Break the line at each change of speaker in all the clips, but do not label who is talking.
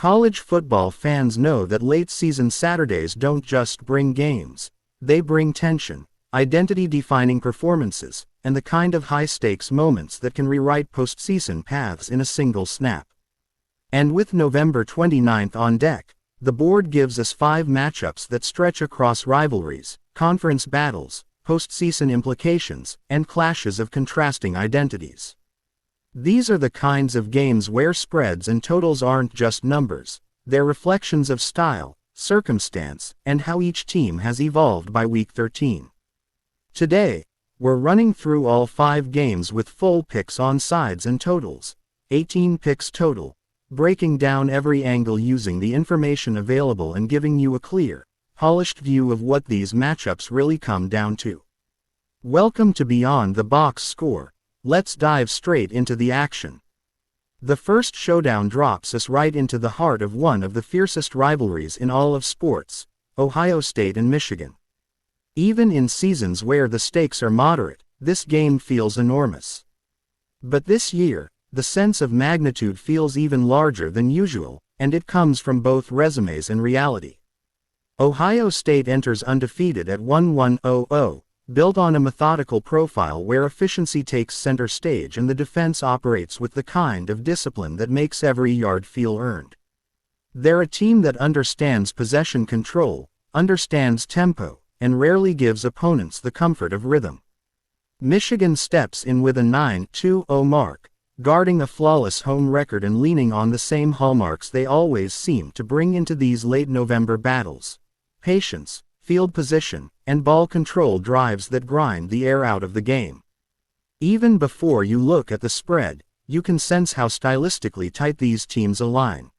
College football fans know that late-season Saturdays don't just bring games. They bring tension, identity-defining performances, and the kind of high-stakes moments that can rewrite postseason paths in a single snap. And with November 29th on deck, the board gives us 5 matchups that stretch across rivalries, conference battles, postseason implications, and clashes of contrasting identities. These are the kinds of games where spreads and totals aren't just numbers, they're reflections of style, circumstance, and how each team has evolved by week 13. Today, we're running through all 5 games with full picks on sides and totals, 18 picks total, breaking down every angle using the information available and giving you a clear, polished view of what these matchups really come down to. Welcome to Beyond the Box Score. Let's dive straight into the action. The first showdown drops us right into the heart of one of the fiercest rivalries in all of sports, Ohio State and Michigan. Even in seasons where the stakes are moderate, this game feels enormous. But this year, the sense of magnitude feels even larger than usual, and it comes from both resumes and reality. Ohio State enters undefeated at 1-1-0-0, built on a methodical profile where efficiency takes center stage and the defense operates with the kind of discipline that makes every yard feel earned. They're a team that understands possession control, understands tempo, and rarely gives opponents the comfort of rhythm. Michigan steps in with a 9-2-0 mark, guarding a flawless home record and leaning on the same hallmarks they always seem to bring into these late November battles: patience, field position, and ball control drives that grind the air out of the game. Even before you look at the spread, you can sense how stylistically tight these teams align.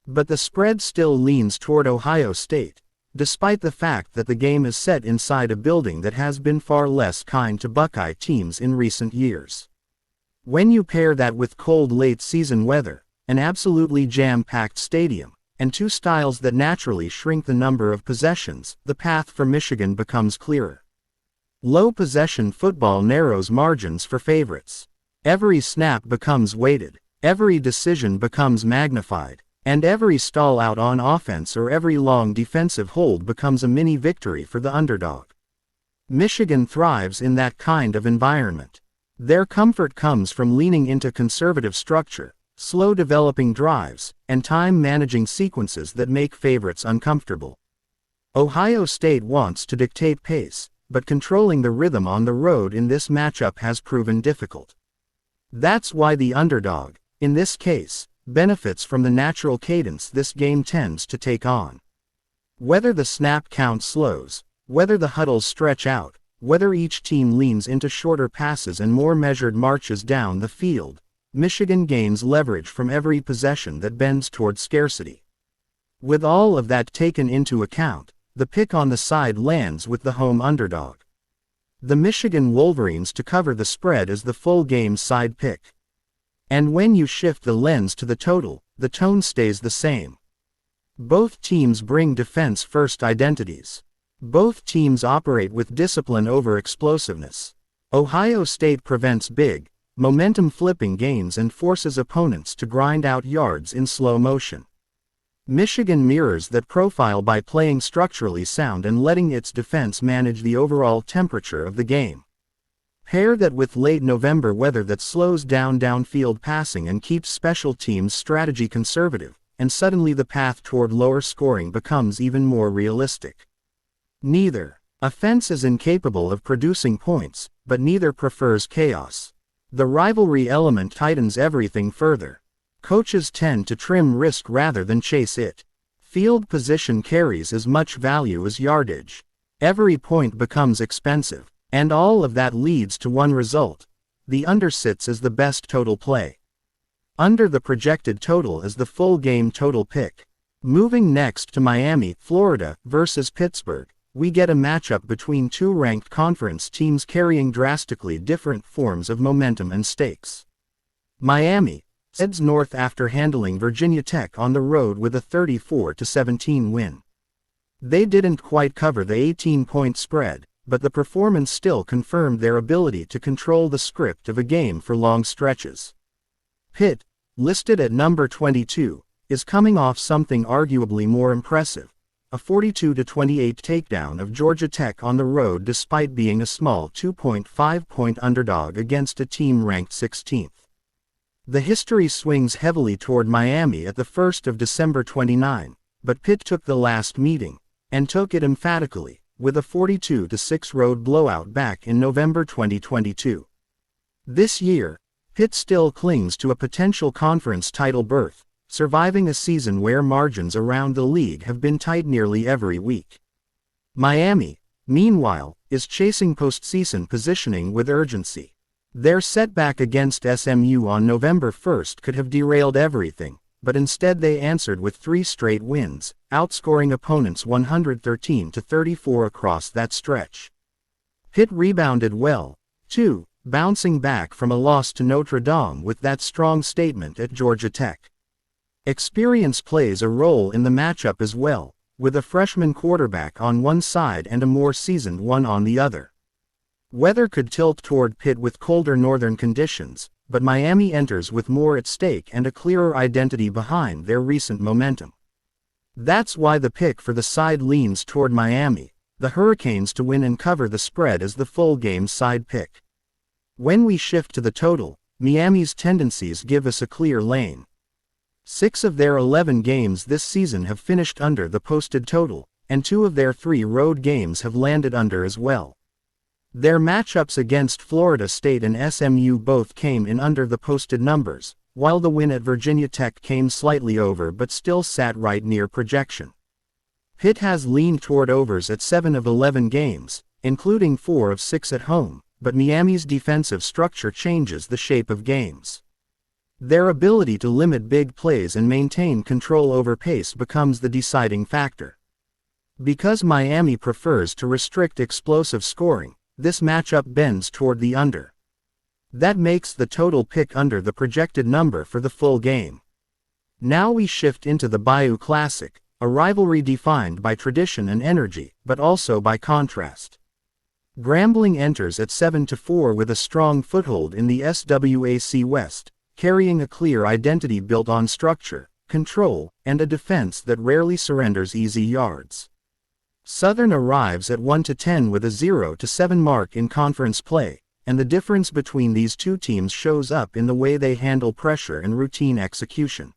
But the spread still leans toward Ohio State, despite the fact that the game is set inside a building that has been far less kind to Buckeye teams in recent years. When you pair that with cold late-season weather, an absolutely jam-packed stadium, and 2 styles that naturally shrink the number of possessions, the path for Michigan becomes clearer. Low possession football narrows margins for favorites. Every snap becomes weighted, every decision becomes magnified, and every stall out on offense or every long defensive hold becomes a mini victory for the underdog. Michigan thrives in that kind of environment. Their comfort comes from leaning into conservative structure, slow developing drives, and time-managing sequences that make favorites uncomfortable. Ohio State wants to dictate pace, but controlling the rhythm on the road in this matchup has proven difficult. That's why the underdog, in this case, benefits from the natural cadence this game tends to take on. Whether the snap count slows, whether the huddles stretch out, whether each team leans into shorter passes and more measured marches down the field, Michigan gains leverage from every possession that bends toward scarcity. With all of that taken into account, the pick on the side lands with the home underdog. The Michigan Wolverines to cover the spread as the full game side pick. And when you shift the lens to the total, the tone stays the same. Both teams bring defense-first identities. Both teams operate with discipline over explosiveness. Ohio State prevents big, momentum-flipping gains and forces opponents to grind out yards in slow motion. Michigan mirrors that profile by playing structurally sound and letting its defense manage the overall temperature of the game. Pair that with late November weather that slows down downfield passing and keeps special teams' strategy conservative, and suddenly the path toward lower scoring becomes even more realistic. Neither offense is incapable of producing points, but neither prefers chaos. The rivalry element tightens everything further. Coaches tend to trim risk rather than chase it. Field position carries as much value as yardage. Every point becomes expensive, and all of that leads to one result. The under sits as the best total play. Under the projected total is the full game total pick. Moving next to Miami, Florida, versus Pittsburgh, we get a matchup between 2 ranked conference teams carrying drastically different forms of momentum and stakes. Miami heads north after handling Virginia Tech on the road with a 34-17 win. They didn't quite cover the 18-point spread, but the performance still confirmed their ability to control the script of a game for long stretches. Pitt, listed at number 22, is coming off something arguably more impressive, a 42-28 takedown of Georgia Tech on the road despite being a small 2.5-point underdog against a team ranked 16th. The history swings heavily toward Miami at the 1st of December 29, but Pitt took the last meeting, and took it emphatically, with a 42-6 road blowout back in November 2022. This year, Pitt still clings to a potential conference title berth, surviving a season where margins around the league have been tight nearly every week. Miami, meanwhile, is chasing postseason positioning with urgency. Their setback against SMU on November 1st could have derailed everything, but instead they answered with 3 straight wins, outscoring opponents 113-34 across that stretch. Pitt rebounded well, too, bouncing back from a loss to Notre Dame with that strong statement at Georgia Tech. Experience plays a role in the matchup as well, with a freshman quarterback on one side and a more seasoned one on the other. Weather could tilt toward Pitt with colder northern conditions, but Miami enters with more at stake and a clearer identity behind their recent momentum. That's why the pick for the side leans toward Miami, the Hurricanes to win and cover the spread as the full game side pick. When we shift to the total, Miami's tendencies give us a clear lane. 6 of their 11 games this season have finished under the posted total, and 2 of their 3 road games have landed under as well. Their matchups against Florida State and SMU both came in under the posted numbers, while the win at Virginia Tech came slightly over but still sat right near projection. Pitt has leaned toward overs at 7 of 11 games, including 4 of 6 at home, but Miami's defensive structure changes the shape of games. Their ability to limit big plays and maintain control over pace becomes the deciding factor. Because Miami prefers to restrict explosive scoring, this matchup bends toward the under. That makes the total pick under the projected number for the full game. Now we shift into the Bayou Classic, a rivalry defined by tradition and energy, but also by contrast. Grambling enters at 7-4 with a strong foothold in the SWAC West, carrying a clear identity built on structure, control, and a defense that rarely surrenders easy yards. Southern arrives at 1-10 with a 0-7 mark in conference play, and the difference between these two teams shows up in the way they handle pressure and routine execution.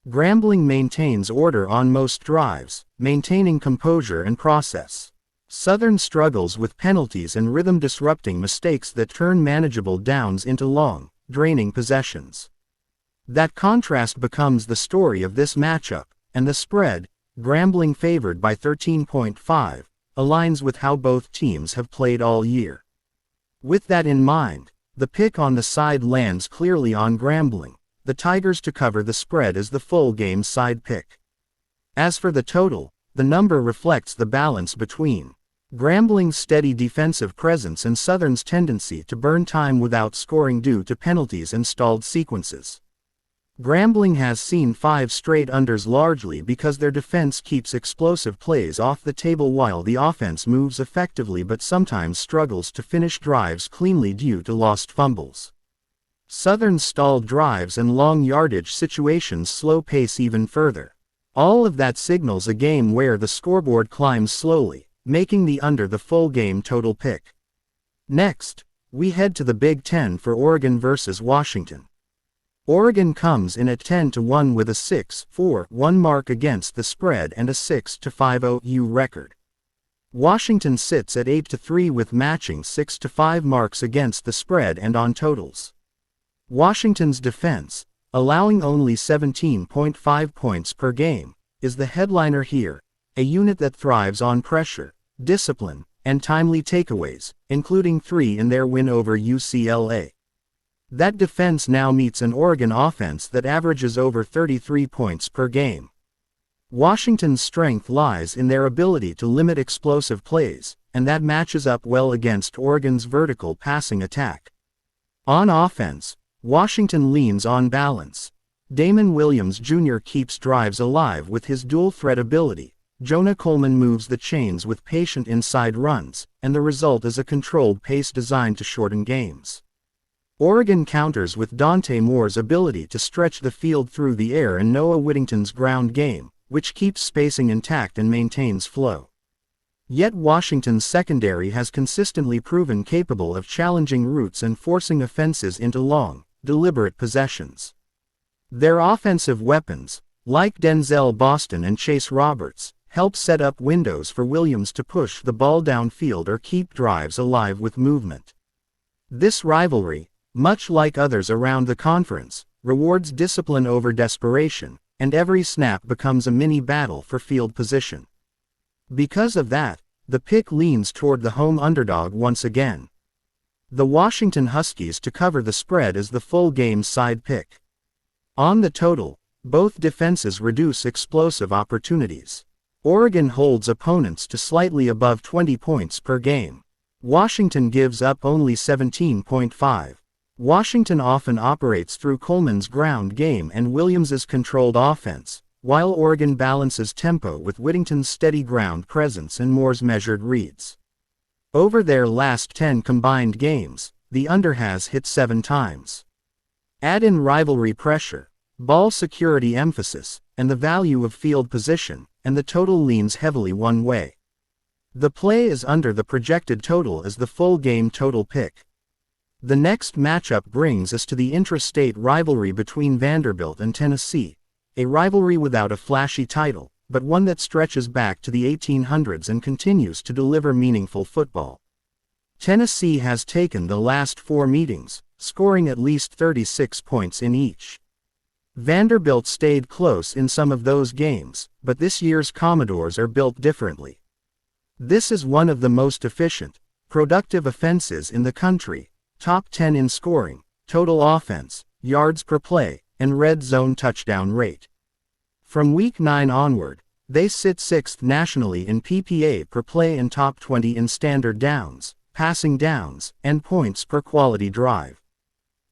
Grambling maintains order on most drives, maintaining composure and process. Southern struggles with penalties and rhythm-disrupting mistakes that turn manageable downs into long, draining possessions. That contrast becomes the story of this matchup, and the spread, Grambling favored by 13.5, aligns with how both teams have played all year. With that in mind, the pick on the side lands clearly on Grambling, the Tigers to cover the spread as the full game side pick. As for the total, the number reflects the balance between Grambling's steady defensive presence and Southern's tendency to burn time without scoring due to penalties and stalled sequences. Grambling has seen 5 straight unders largely because their defense keeps explosive plays off the table while the offense moves effectively but sometimes struggles to finish drives cleanly due to lost fumbles. Southern's stalled drives and long yardage situations slow pace even further. All of that signals a game where the scoreboard climbs slowly, making the under the full game total pick. Next, we head to the Big Ten for Oregon versus Washington. Oregon comes in at 10-1 with a 6-4-1 mark against the spread and a 6-5 OU record. Washington sits at 8-3 with matching 6-5 marks against the spread and on totals. Washington's defense, allowing only 17.5 points per game, is the headliner here, a unit that thrives on pressure, discipline, and timely takeaways, including 3 in their win over UCLA. That defense now meets an Oregon offense that averages over 33 points per game. Washington's strength lies in their ability to limit explosive plays, and that matches up well against Oregon's vertical passing attack. On offense, Washington leans on balance. Damon Williams Jr. keeps drives alive with his dual-threat ability. Jonah Coleman moves the chains with patient inside runs, and the result is a controlled pace designed to shorten games. Oregon counters with Dante Moore's ability to stretch the field through the air and Noah Whittington's ground game, which keeps spacing intact and maintains flow. Yet Washington's secondary has consistently proven capable of challenging routes and forcing offenses into long, deliberate possessions. Their offensive weapons, like Denzel Boston and Chase Roberts, help set up windows for Williams to push the ball downfield or keep drives alive with movement. This rivalry, much like others around the conference, rewards discipline over desperation, and every snap becomes a mini battle for field position. Because of that, the pick leans toward the home underdog once again. The Washington Huskies to cover the spread as the full game side pick. On the total, both defenses reduce explosive opportunities. Oregon holds opponents to slightly above 20 points per game. Washington gives up only 17.5. Washington often operates through Coleman's ground game and Williams's controlled offense, while Oregon balances tempo with Whittington's steady ground presence and Moore's measured reads. Over their last 10 combined games, the under has hit 7 times. Add in rivalry pressure, ball security emphasis, and the value of field position, and the total leans heavily one way. The play is under the projected total as the full game total pick. The next matchup brings us to the intra-state rivalry between Vanderbilt and Tennessee, a rivalry without a flashy title, but one that stretches back to the 1800s and continues to deliver meaningful football. Tennessee has taken the last 4 meetings, scoring at least 36 points in each. Vanderbilt stayed close in some of those games, but this year's Commodores are built differently. This is one of the most efficient, productive offenses in the country, top 10 in scoring, total offense, yards per play, and red zone touchdown rate. From Week 9 onward, they sit 6th nationally in PPA per play and top 20 in standard downs, passing downs, and points per quality drive.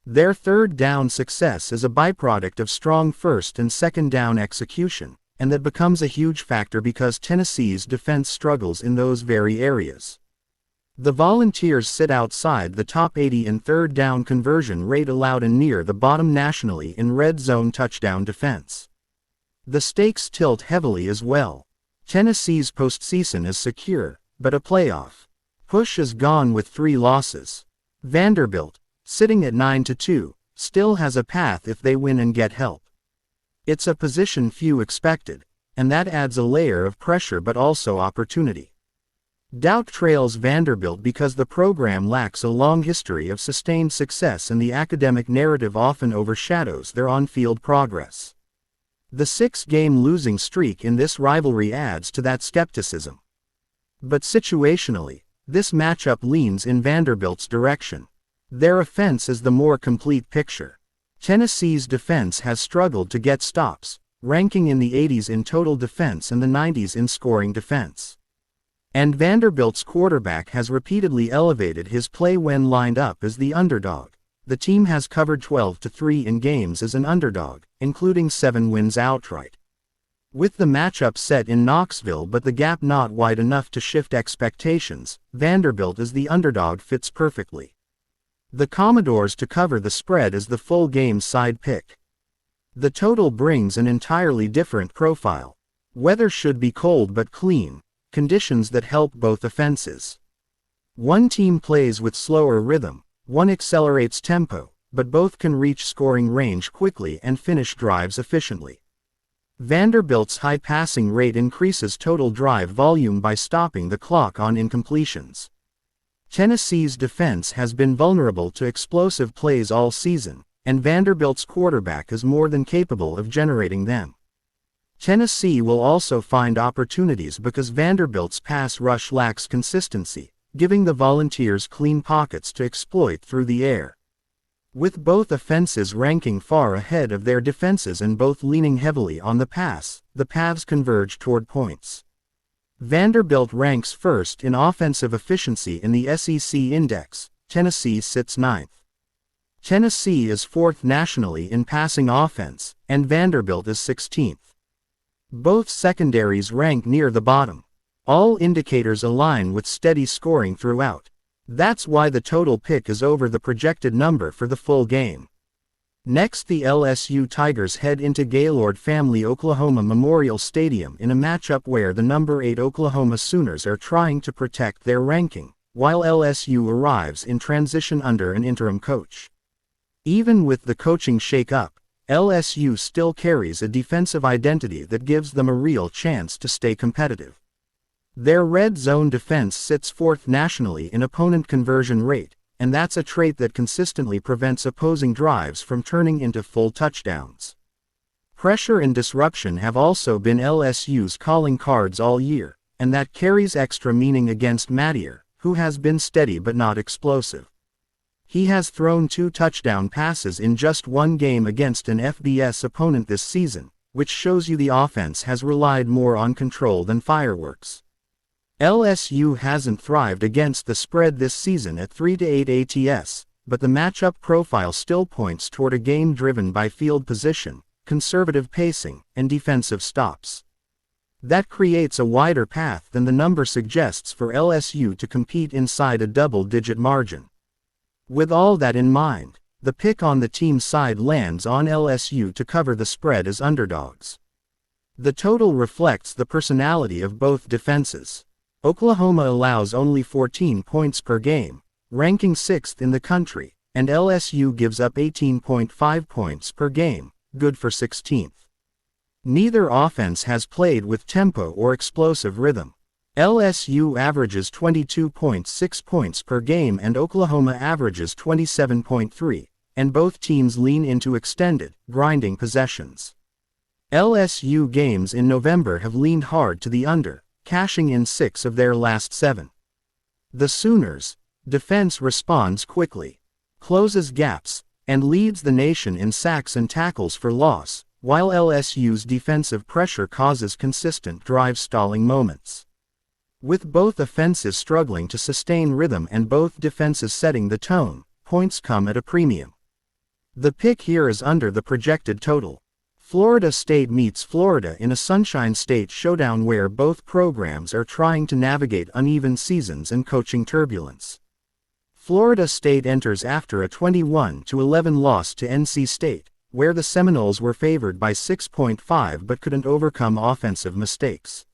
Their third down success is a byproduct of strong first and second down execution, and that becomes a huge factor because Tennessee's defense struggles in those very areas. The Volunteers sit outside the top 80 in third down conversion rate allowed and near the bottom nationally in red zone touchdown defense. The stakes tilt heavily as well. Tennessee's postseason is secure, but a playoff push is gone with 3 losses. Vanderbilt, sitting at 9-2, still has a path if they win and get help. It's a position few expected, and that adds a layer of pressure but also opportunity. Doubt trails Vanderbilt because the program lacks a long history of sustained success and the academic narrative often overshadows their on-field progress. The 6-game losing streak in this rivalry adds to that skepticism. But situationally, this matchup leans in Vanderbilt's direction. Their offense is the more complete picture. Tennessee's defense has struggled to get stops, ranking in the 80s in total defense and the 90s in scoring defense. And Vanderbilt's quarterback has repeatedly elevated his play when lined up as the underdog. The team has covered 12-3 in games as an underdog, including 7 wins outright. With the matchup set in Knoxville but the gap not wide enough to shift expectations, Vanderbilt as the underdog fits perfectly. The Commodores to cover the spread as the full game side pick. The total brings an entirely different profile. Weather should be cold but clean, conditions that help both offenses. One team plays with slower rhythm, one accelerates tempo, but both can reach scoring range quickly and finish drives efficiently. Vanderbilt's high passing rate increases total drive volume by stopping the clock on incompletions. Tennessee's defense has been vulnerable to explosive plays all season, and Vanderbilt's quarterback is more than capable of generating them. Tennessee will also find opportunities because Vanderbilt's pass rush lacks consistency, giving the Volunteers clean pockets to exploit through the air. With both offenses ranking far ahead of their defenses and both leaning heavily on the pass, the paths converge toward points. Vanderbilt ranks first in offensive efficiency in the SEC Index, Tennessee sits 9th. Tennessee is 4th nationally in passing offense, and Vanderbilt is 16th. Both secondaries rank near the bottom. All indicators align with steady scoring throughout. That's why the total pick is over the projected number for the full game. Next, the LSU Tigers head into Gaylord Family Oklahoma Memorial Stadium in a matchup where the number 8 Oklahoma Sooners are trying to protect their ranking, while LSU arrives in transition under an interim coach. Even with the coaching shake-up, LSU still carries a defensive identity that gives them a real chance to stay competitive. Their red zone defense sits fourth nationally in opponent conversion rate, and that's a trait that consistently prevents opposing drives from turning into full touchdowns. Pressure and disruption have also been LSU's calling cards all year, and that carries extra meaning against Mattier, who has been steady but not explosive. He has thrown 2 touchdown passes in just one game against an FBS opponent this season, which shows you the offense has relied more on control than fireworks. LSU hasn't thrived against the spread this season at 3-8 ATS, but the matchup profile still points toward a game driven by field position, conservative pacing, and defensive stops. That creates a wider path than the number suggests for LSU to compete inside a double-digit margin. With all that in mind, the pick on the team's side lands on LSU to cover the spread as underdogs. The total reflects the personality of both defenses. Oklahoma allows only 14 points per game, ranking 6th in the country, and LSU gives up 18.5 points per game, good for 16th. Neither offense has played with tempo or explosive rhythm. LSU averages 22.6 points per game and Oklahoma averages 27.3, and both teams lean into extended, grinding possessions. LSU games in November have leaned hard to the under, cashing in 6 of their last 7. The Sooners' defense responds quickly, closes gaps, and leads the nation in sacks and tackles for loss, while LSU's defensive pressure causes consistent drive-stalling moments. With both offenses struggling to sustain rhythm and both defenses setting the tone, points come at a premium. The pick here is under the projected total. Florida State meets Florida in a Sunshine State showdown where both programs are trying to navigate uneven seasons and coaching turbulence. Florida State enters after a 21-11 loss to NC State, where the Seminoles were favored by 6.5 but couldn't overcome offensive mistakes.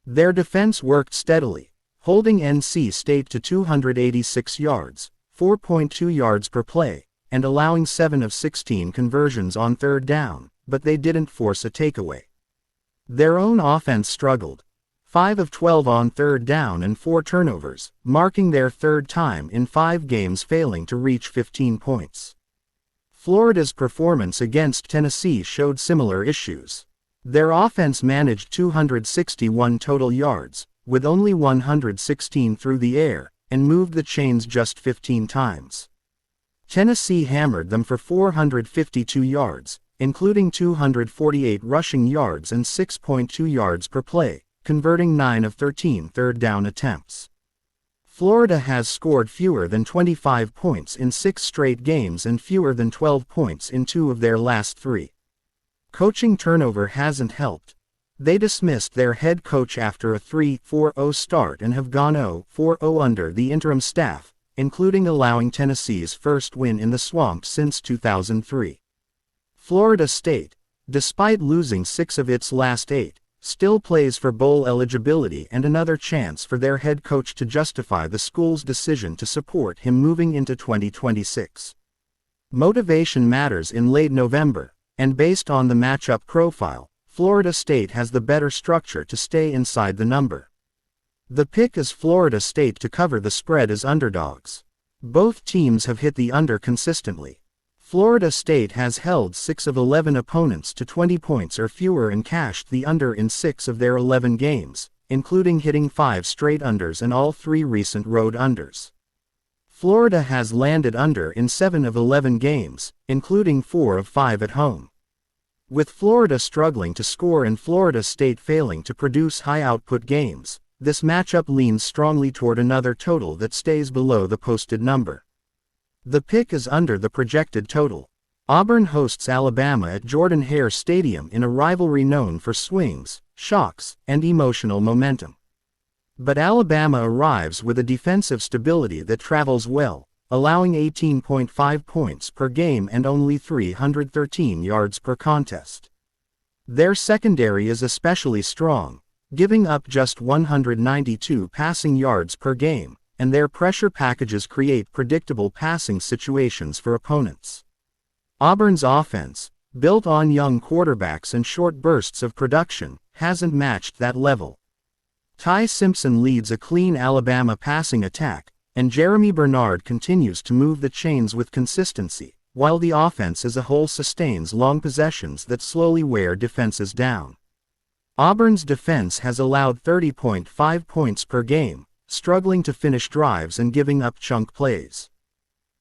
Their defense worked steadily, holding NC State to 286 yards, 4.2 yards per play, and allowing 7 of 16 conversions on third down, but they didn't force a takeaway. Their own offense struggled, 5 of 12 on third down and 4 turnovers, marking their third time in 5 games failing to reach 15 points. Florida's performance against Tennessee showed similar issues. Their offense managed 261 total yards, with only 116 through the air, and moved the chains just 15 times. Tennessee hammered them for 452 yards, including 248 rushing yards and 6.2 yards per play, converting 9 of 13 third down attempts. Florida has scored fewer than 25 points in 6 straight games and fewer than 12 points in 2 of their last 3. Coaching turnover hasn't helped. They dismissed their head coach after a 3-4-0 start and have gone 0-4-0 under the interim staff, including allowing Tennessee's first win in the Swamp since 2003. Florida State, despite losing 6 of its last 8, still plays for bowl eligibility and another chance for their head coach to justify the school's decision to support him moving into 2026. Motivation matters in late November, and based on the matchup profile, Florida State has the better structure to stay inside the number. The pick is Florida State to cover the spread as underdogs. Both teams have hit the under consistently. Florida State has held 6 of 11 opponents to 20 points or fewer and cashed the under in 6 of their 11 games, including hitting 5 straight unders and all 3 recent road unders. Florida has landed under in 7 of 11 games, including 4 of 5 at home. With Florida struggling to score and Florida State failing to produce high-output games, this matchup leans strongly toward another total that stays below the posted number. The pick is under the projected total. Auburn hosts Alabama at Jordan-Hare Stadium in a rivalry known for swings, shocks, and emotional momentum. But Alabama arrives with a defensive stability that travels well, allowing 18.5 points per game and only 313 yards per contest. Their secondary is especially strong, giving up just 192 passing yards per game, and their pressure packages create predictable passing situations for opponents. Auburn's offense, built on young quarterbacks and short bursts of production, hasn't matched that level. Ty Simpson leads a clean Alabama passing attack, and Jeremy Bernard continues to move the chains with consistency, while the offense as a whole sustains long possessions that slowly wear defenses down. Auburn's defense has allowed 30.5 points per game, struggling to finish drives and giving up chunk plays.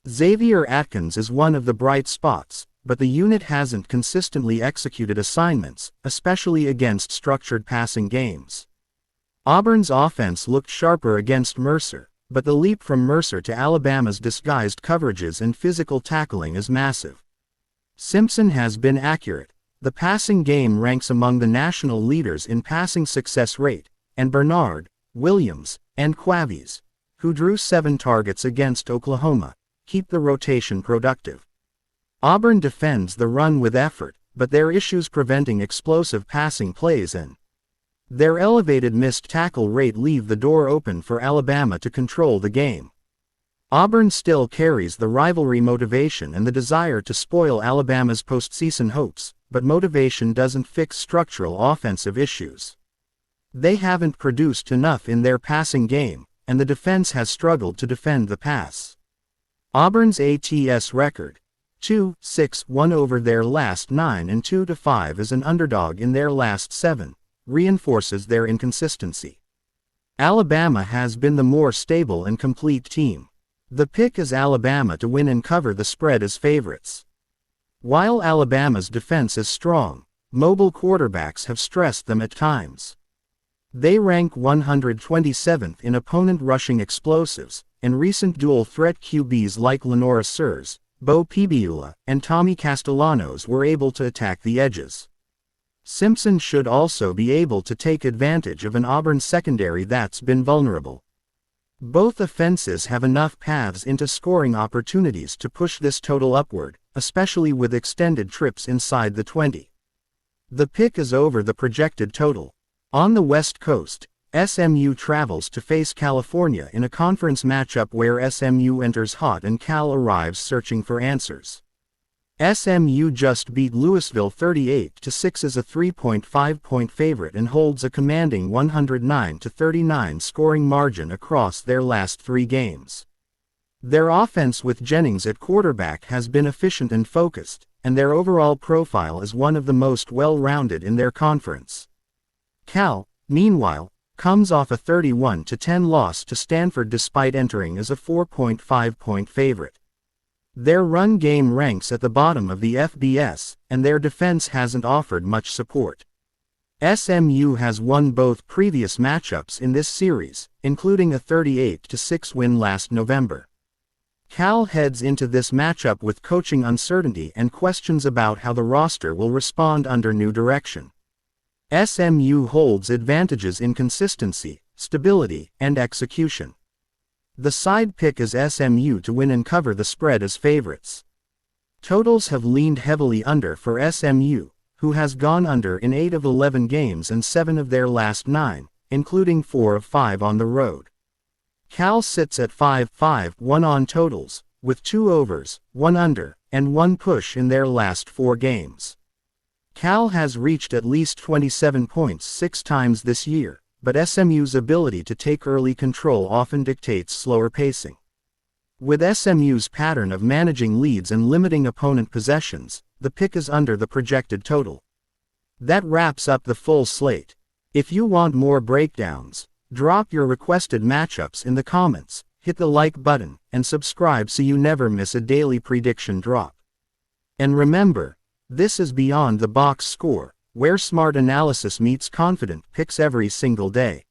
Xavier Atkins is one of the bright spots, but the unit hasn't consistently executed assignments, especially against structured passing games. Auburn's offense looked sharper against Mercer, but the leap from Mercer to Alabama's disguised coverages and physical tackling is massive. Simpson has been accurate. The passing game ranks among the national leaders in passing success rate, and Bernard, Williams, and Quavies, who drew 7 targets against Oklahoma, keep the rotation productive. Auburn defends the run with effort, but their issues preventing explosive passing plays and their elevated missed tackle rate leave the door open for Alabama to control the game. Auburn still carries the rivalry motivation and the desire to spoil Alabama's postseason hopes, but motivation doesn't fix structural offensive issues. They haven't produced enough in their passing game, and the defense has struggled to defend the pass. Auburn's ATS record, 2-6-1 over their last 9 and 2-5 as an underdog in their last 7, reinforces their inconsistency. Alabama has been the more stable and complete team. The pick is Alabama to win and cover the spread as favorites. While Alabama's defense is strong, mobile quarterbacks have stressed them at times. They rank 127th in opponent rushing explosives, and recent dual-threat QBs like Lenora Surs, Bo Pibiula, and Tommy Castellanos were able to attack the edges. Simpson should also be able to take advantage of an Auburn secondary that's been vulnerable. Both offenses have enough paths into scoring opportunities to push this total upward, especially with extended trips inside the 20. The pick is over the projected total. On the West Coast, SMU travels to face California in a conference matchup where SMU enters hot and Cal arrives searching for answers. SMU just beat Louisville 38-6 as a 3.5-point favorite and holds a commanding 109-39 scoring margin across their last 3 games. Their offense with Jennings at quarterback has been efficient and focused, and their overall profile is one of the most well-rounded in their conference. Cal, meanwhile, comes off a 31-10 loss to Stanford despite entering as a 4.5-point favorite. Their run game ranks at the bottom of the FBS, and their defense hasn't offered much support. SMU has won both previous matchups in this series, including a 38-6 win last November. Cal heads into this matchup with coaching uncertainty and questions about how the roster will respond under new direction. SMU holds advantages in consistency, stability, and execution. The side pick is SMU to win and cover the spread as favorites. Totals have leaned heavily under for SMU, who has gone under in 8 of 11 games and 7 of their last 9, including 4 of 5 on the road. Cal sits at 5-5-1 on totals, with 2 overs, 1 under, and 1 push in their last 4 games. Cal has reached at least 27 points 6 times this year, but SMU's ability to take early control often dictates slower pacing. With SMU's pattern of managing leads and limiting opponent possessions, the pick is under the projected total. That wraps up the full slate. If you want more breakdowns, drop your requested matchups in the comments, hit the like button, and subscribe so you never miss a daily prediction drop. And remember, this is Beyond the Box Score, where smart analysis meets confident picks every single day.